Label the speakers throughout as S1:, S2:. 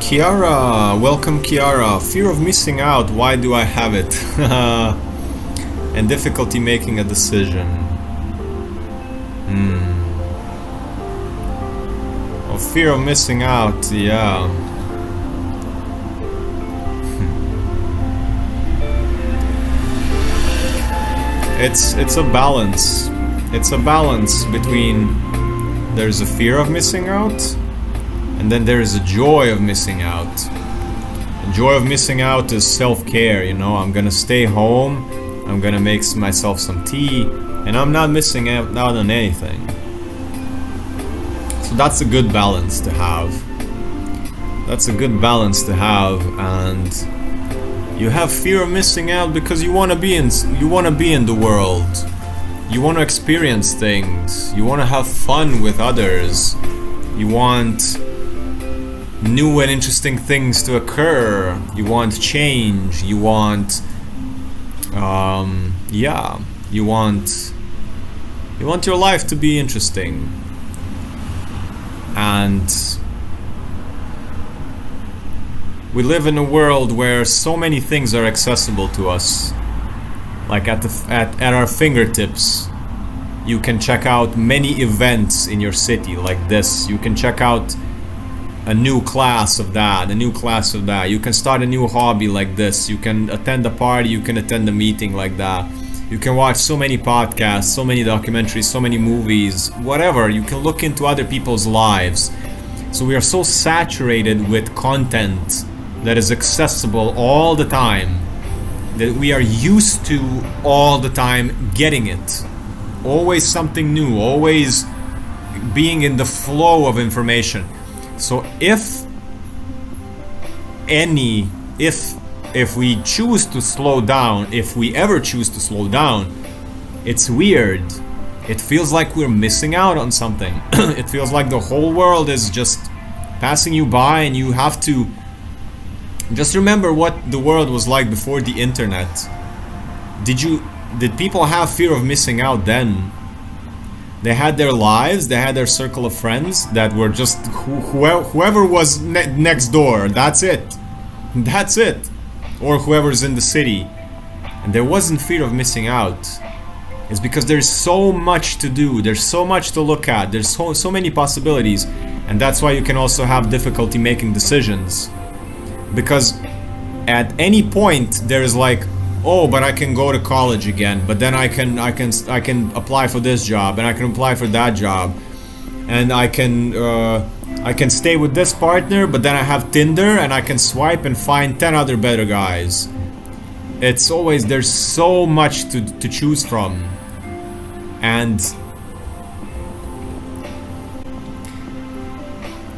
S1: Kiara, welcome Kiara. Fear of missing out, why do I have it? And difficulty making a decision. Oh, fear of missing out, yeah. It's a balance. It's a balance between there's a fear of missing out and then there is a joy of missing out. The joy of missing out is self-care, you know. I'm gonna stay home, I'm gonna make myself some tea, and I'm not missing out on anything. So that's a good balance to have. That's a good balance to have, and you have fear of missing out because you wanna be in the world. You wanna experience things. You wanna have fun with others. You want new and interesting things to occur. You want change. You want, you want your life to be interesting. And we live in a world where so many things are accessible to us. Like at our fingertips. You can check out many events in your city like this. You can check out a new class of that, a new class of that. You can start a new hobby like this. You can attend a party, you can attend a meeting like that. You can watch so many podcasts, so many documentaries, so many movies, whatever. You can look into other people's lives. So we are so saturated with content that is accessible all the time, that we are used to all the time getting it. Always something new, always being in the flow of information. So if we choose to slow down, if we ever choose to slow down, it's weird. It feels like we're missing out on something. It feels like the whole world is just passing you by, and you have to just remember what the world was like before the internet. Did people have fear of missing out then? They had their lives, they had their circle of friends that were just whoever was next door, that's it. That's it. Or whoever's in the city. And there wasn't fear of missing out. It's because there's so much to do, there's so much to look at, there's so many possibilities. And that's why you can also have difficulty making decisions. Because at any point there's like, oh, but I can go to college again, but then I can apply for this job, and I can apply for that job, and I can stay with this partner, but then I have Tinder and I can swipe and find 10 other better guys. It's always, there's so much to choose from, and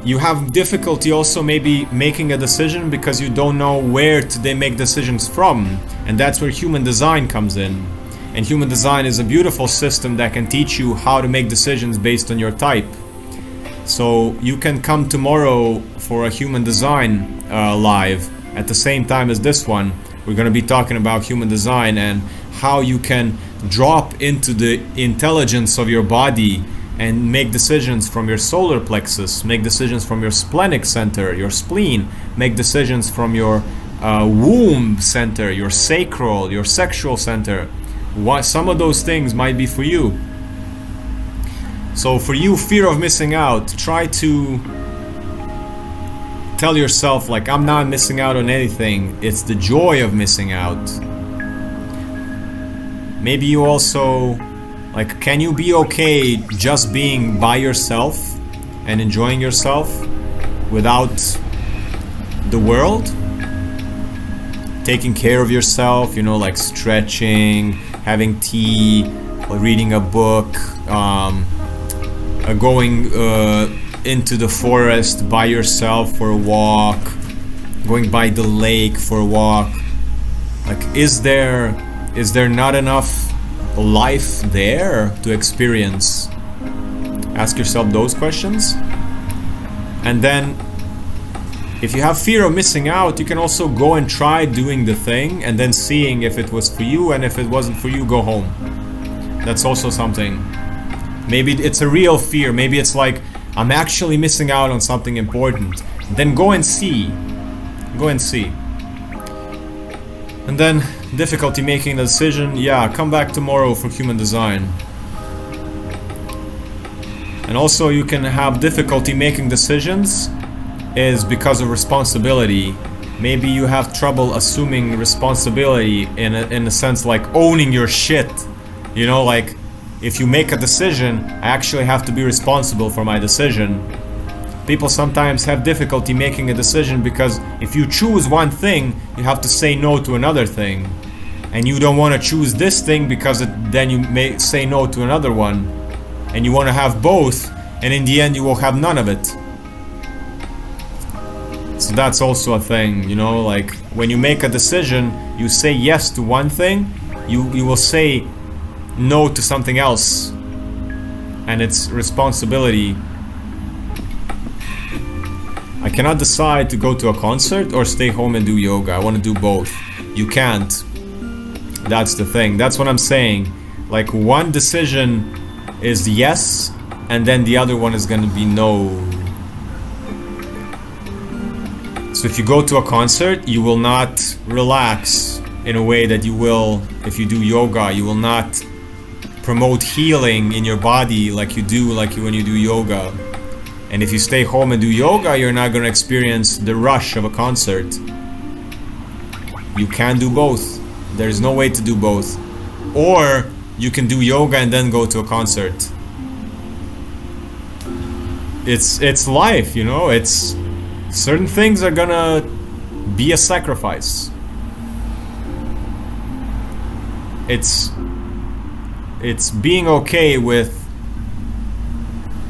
S1: you have difficulty also maybe making a decision because you don't know where to make decisions from. And that's where human design comes in. And human design is a beautiful system that can teach you how to make decisions based on your type. So you can come tomorrow for a human design live at the same time as this one. We're going to be talking about human design and how you can drop into the intelligence of your body and make decisions from your solar plexus, make decisions from your splenic center, your spleen, make decisions from your womb center, your sacral, your sexual center. Some of those things might be for you. So for you, fear of missing out, try to tell yourself like, I'm not missing out on anything. It's the joy of missing out. Maybe you also, like, can you be okay just being by yourself and enjoying yourself without the world? Taking care of yourself, you know, like stretching, having tea, or reading a book, going into the forest by yourself for a walk, going by the lake for a walk. Like, is there not enough life there to experience? Ask yourself those questions. And then if you have fear of missing out, you can also go and try doing the thing and then seeing if it was for you, and if it wasn't for you, go home. That's also something. Maybe it's a real fear. Maybe it's like, I'm actually missing out on something important. then go and see. Go and see. And then difficulty making the decision, yeah, come back tomorrow for human design. And also you can have difficulty making decisions is because of responsibility. Maybe you have trouble assuming responsibility in a sense like owning your shit. You know, like if you make a decision, I actually have to be responsible for my decision. People sometimes have difficulty making a decision because if you choose one thing, you have to say no to another thing. And you don't want to choose this thing because then you may say no to another one. And you want to have both, and in the end you will have none of it. So that's also a thing, you know, like when you make a decision, you say yes to one thing, you will say no to something else. And it's responsibility. I cannot decide to go to a concert or stay home and do yoga. I want to do both. You can't. That's the thing. That's what I'm saying. Like one decision is yes, and then the other one is gonna be no. So if you go to a concert, you will not relax in a way that you will if you do yoga. You will not promote healing in your body like you do when you do yoga. And if you stay home and do yoga, you're not gonna experience the rush of a concert. You can do both. There's no way to do both. Or you can do yoga and then go to a concert. It's life, you know, it's certain things are gonna be a sacrifice. It's being okay with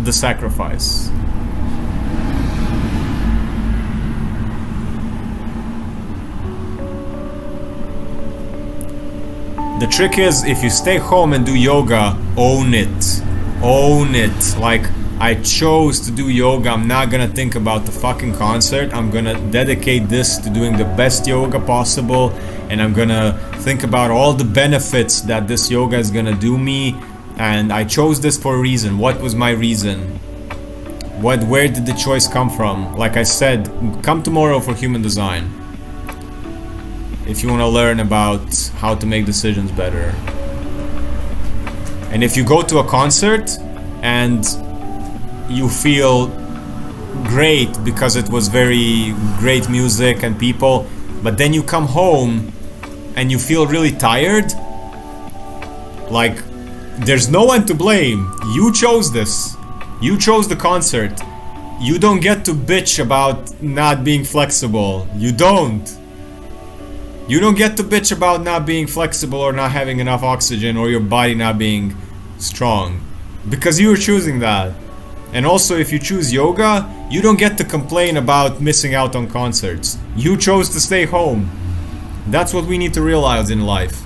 S1: the sacrifice. The trick is, if you stay home and do yoga, own it. Own it. Like, I chose to do yoga, I'm not gonna think about the fucking concert. I'm gonna dedicate this to doing the best yoga possible, and I'm gonna think about all the benefits that this yoga is gonna do me. And I chose this for a reason. What was my reason? Where did the choice come from? Like I said, come tomorrow for human design. If you want to learn about how to make decisions better. And if you go to a concert and you feel great because it was very great music and people, but then you come home and you feel really tired, like, there's no one to blame. You chose this. You chose the concert. You don't get to bitch about not being flexible. You don't. You don't get to bitch about not being flexible or not having enough oxygen or your body not being strong. Because you were choosing that. And also, if you choose yoga, you don't get to complain about missing out on concerts. You chose to stay home. That's what we need to realize in life.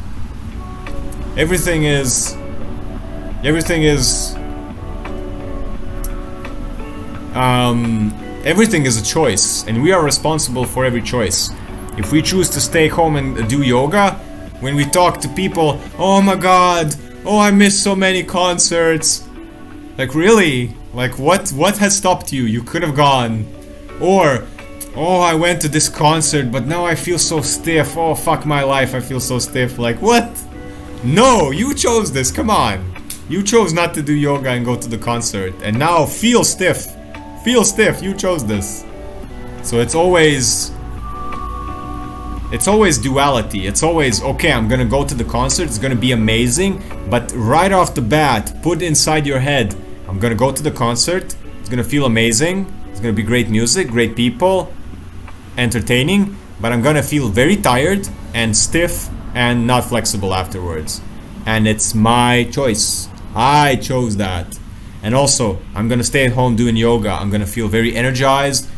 S1: Everything is a choice, and we are responsible for every choice. If we choose to stay home and do yoga, when we talk to people, oh my god, oh I missed so many concerts. Like, really? Like, what has stopped you? You could have gone. Or, oh, I went to this concert, but now I feel so stiff. Oh, fuck my life, I feel so stiff. Like, what? No, you chose this, come on. You chose not to do yoga and go to the concert, and now feel stiff. Feel stiff, you chose this. So it's always duality. It's always, okay, I'm gonna go to the concert, it's gonna be amazing, but right off the bat, put inside your head, I'm gonna go to the concert, it's gonna feel amazing, it's gonna be great music, great people, entertaining, but I'm gonna feel very tired and stiff and not flexible afterwards. And it's my choice. I chose that. And also, I'm gonna stay at home doing yoga. I'm gonna feel very energized,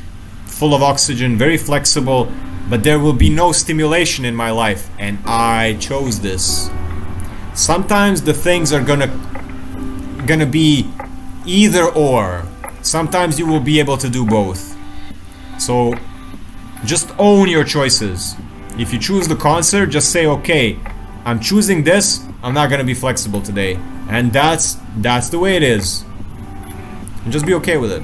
S1: full of oxygen, very flexible, but there will be no stimulation in my life, and I chose this. Sometimes the things are gonna be either or. Sometimes you will be able to do both. So just own your choices. If you choose the concert, just say, okay, I'm choosing this, I'm not gonna be flexible today. And that's the way it is. And just be okay with it.